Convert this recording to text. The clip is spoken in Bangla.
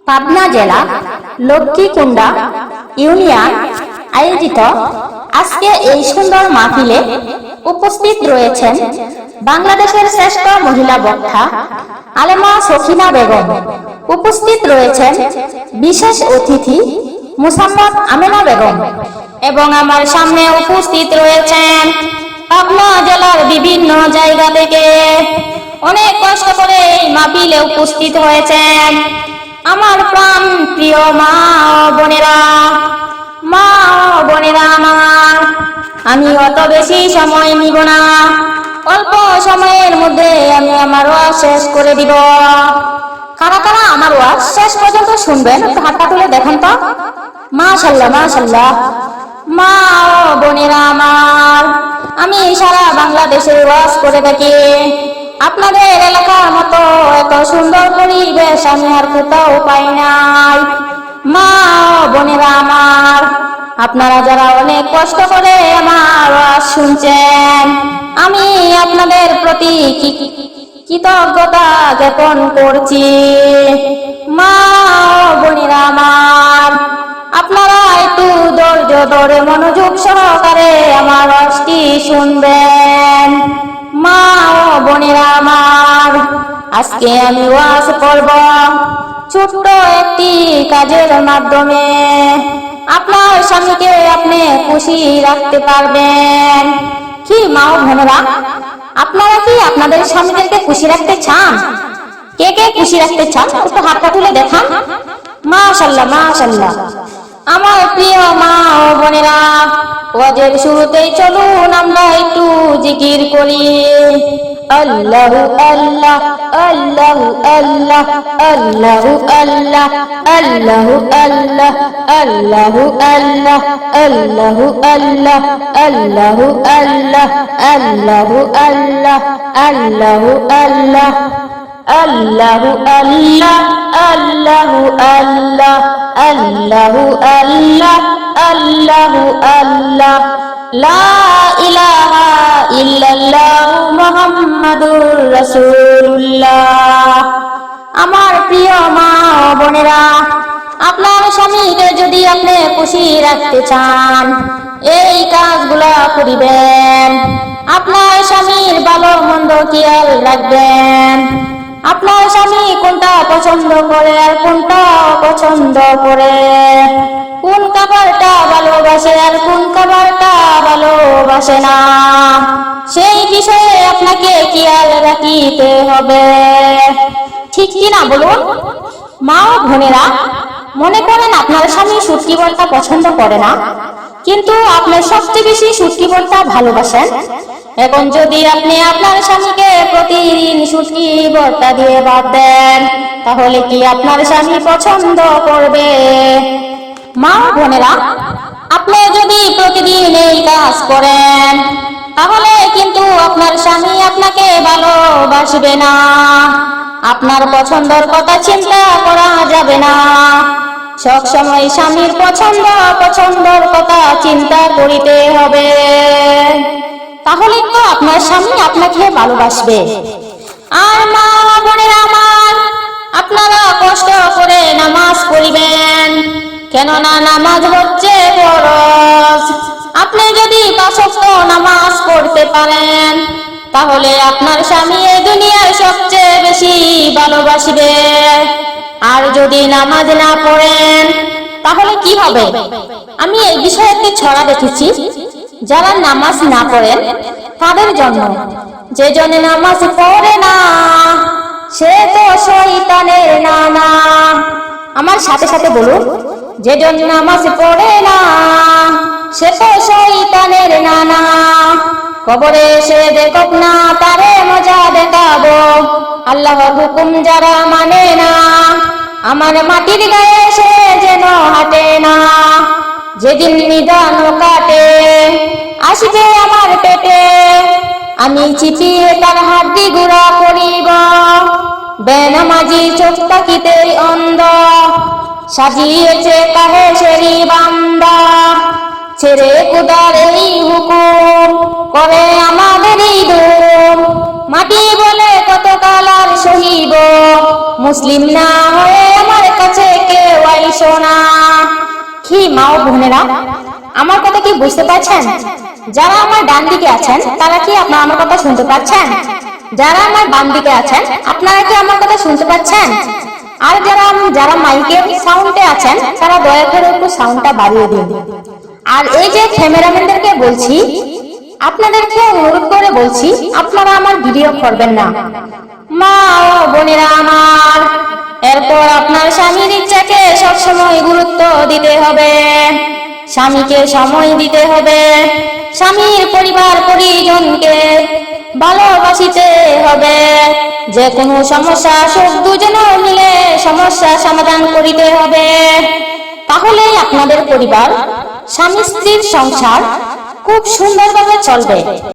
পাবনা জেলা লক্ষ্মীকুণ্ডা ইউনিয়ন আয়োজিত আজকে এই সুন্দর মাহফিলে উপস্থিত রয়েছেন বাংলাদেশের শ্রেষ্ঠ মহিলা বক্তা আলেমা সখিনা বেগম। উপস্থিত রয়েছেন বিশেষ অতিথি মুসাম্মদ আমেনা বেগম এবং আমার সামনে উপস্থিত রয়েছেন পাবনা জেলার বিভিন্ন জায়গা থেকে অনেক কষ্ট করে এই মাহফিলে উপস্থিত হয়েছেন আমার প্রাণ প্রিয় মা ও বোনেরা। আমার আমি অত বেশি সময় নিব না, অল্প সময়ের মধ্যে আমি আমার ওয়াজ শেষ করে দিব। কারা কারা আমার ওয়াজ শেষ পর্যন্ত শুনবেন একটু হাতটা তুলে দেখেন তো। মাশাআল্লাহ মাশাআল্লাহ। মা ও বোনেরা আমার, আমি সারা বাংলাদেশে ওয়াজ করে থাকি। আপনাদের এলাকার মতো এত সুন্দর পরিবেশ আমি আর কোথাও পাই নাই। মা ও বোনেরা আমার, আপনারা যারা অনেক কষ্ট করে আমার আওয়াজ শুনছেন, আমি আপনাদের প্রতি কৃতজ্ঞতা জ্ঞাপন করছি। মা ও বোনেরা আমার, আপনারা একটু ধৈর্য ধরে মনোযোগ সহকারে আমার আওয়াজটি শুনবেন। মা ও বোনেরা আমার, আজকে আমি ওয়াজ করব ছোট্ট একটি কাজের মাধ্যমে। আপনার স্বামীকে আপনি খুশি রাখতে পারবেন কি? মা ও বোনেরা, আপনারা কি আপনাদের স্বামীদেরকে খুশি রাখতে চান? কে কে খুশি রাখতে চান একটু হাতটা তুলে দেখান। মাশাআল্লাহ মাশাআল্লাহ। আমার প্রিয় মা ও বোনেরা, ওয়াজের শুরুতেই চলুন আমরা একটু জিকির করি। আল্লাহু আল্লাহ আল্লাহু আল্লাহ আল্লাহু আল্লাহ আল্লাহু আল্লাহ আল্লাহু আল্লাহ আল্লাহু আল্লাহ আল্লাহু আল্লাহ আল্লাহু আল্লাহ আল্লাহু আল্লাহ আল্লাহু আল্লাহ আল্লাহু আল্লাহ আল্লাহু আল্লাহ আল্লাহু আল্লাহ লা ইলাহা ইল্লাল্লাহ মুহাম্মাদুর রাসূলুল্লাহ। আমার প্রিয় মা ও বোনেরা, আপনার স্বামীকে যদি আপনি খুশি রাখতে চান, এই কাজগুলা করিবেন। আপনার স্বামীর ভালো মন্দ খেয়াল রাখবেন। আপনার স্বামী কোনটা পছন্দ করে আর কোনটা পছন্দ করে, কোন খাবারটা ভালোবাসে আর কোন খাবারটা ভালোবাসে না, সেই বিষয়ে আপনাকে খেয়াল রাখতে হবে। ঠিক কি না বলুন? মা ও বোনেরা, মনে করেন আপনার স্বামী শুটকি ভর্তা পছন্দ করে না, কিন্তু আপনি সবচেয়ে বেশি শুটকি ভর্তা ভালোবাসেন। এখন যদি আপনি আপনার স্বামীকে প্রতিদিন শুটকি ভর্তা দিয়ে ভাত দেন, তাহলে কি আপনার স্বামী পছন্দ করবে? মা ও বোনেরা, আপনি যদি প্রতিদিন এই কাজ করেন, তাহলে কিন্তু আপনার স্বামী আপনাকে ভালোবাসবে না। আপনার পছন্দের কথা চিন্তা করা যাবে না। সব সময় স্বামীর পছন্দের কথা চিন্তা করিতে হবে, তাহলে তো আপনার স্বামী আপনাকে ভালোবাসবে। আর মা বোনেরা আমার, আপনারা কষ্ট করে নামাজ পড়িবেন, কেননা নামাজ হচ্ছে ফরজ। আপনি যদি 5 ওয়াক্ত নামাজ পড়তে পারেন, তাহলে আপনার স্বামী এই দুনিয়ার সবচেয়ে বেশি ভালোবাসবে। আর যদি নামাজ না পড়েন, তাহলে কি হবে? আমি এই বিষয়ে একটি ছড়া দেখেছি। যারা নামাজ না পড়েন তাদের জন্য, যে জনে নামাজ পড়ে না সে তো শয়তানের নানা। আমার সাথে সাথে বলুন, যে জন নামাজ পড়ে না সে তো শয়তানের নানা। কবরে এসে দেখো না তারে মজা দেখাবো, আল্লাহর হুকুম যারা মানে না, আমার মাটির গায়ে সে যেন হাঁটে না। যেদিন নিদান কাটে আসবে আমার পেটে, আমি চিপিয়ে তার হাড্ডি গুঁড়া করিব। বেনামাজি চোখ তাকিতে অন্ধ, সাজিয়েছে কাহে সেরি বান্দা। ছেড়ে কুদার এই হুকুম করে আমাদেরই দুম, মাটি বলে কত কাল আর সহিব। মুসলিম না হয়ে আমার কাছে মা ও বোনেরা, আমার কথা কি বুঝতে পারছেন? যারা আমার ডান দিকে আছেন তারা কি আপনারা আমার কথা শুনতে পাচ্ছেন? যারা আমার বাম দিকে আছেন আপনারা কি আমার কথা শুনতে পাচ্ছেন? আর যারা মাইকের সাউন্ডে আছেন তারা দয়া করে একটু সাউন্ডটা বাড়িয়ে দিন। আর এই যে ক্যামেরাম্যানদেরকে বলছি, আপনাদেরকে অনুরোধ করে বলছি, আপনারা আমার ভিডিও করবেন না। মা ও বোনেরা আমার, এরপর আপনার স্বামীর ইচ্ছাকে সবসময় গুরুত্ব দিতে হবে, স্বামীকে সময় দিতে হবে, স্বামীর পরিবার পরিজনকে ভালোবাসিতে হবে। যে কোনো সমস্যা সুখ দুজনে মিলে সমস্যা সমাধান করিতে হবে। তাহলেই আপনাদের পরিবার, স্বামী স্ত্রীর সংসার খুব সুন্দরভাবে চলবে।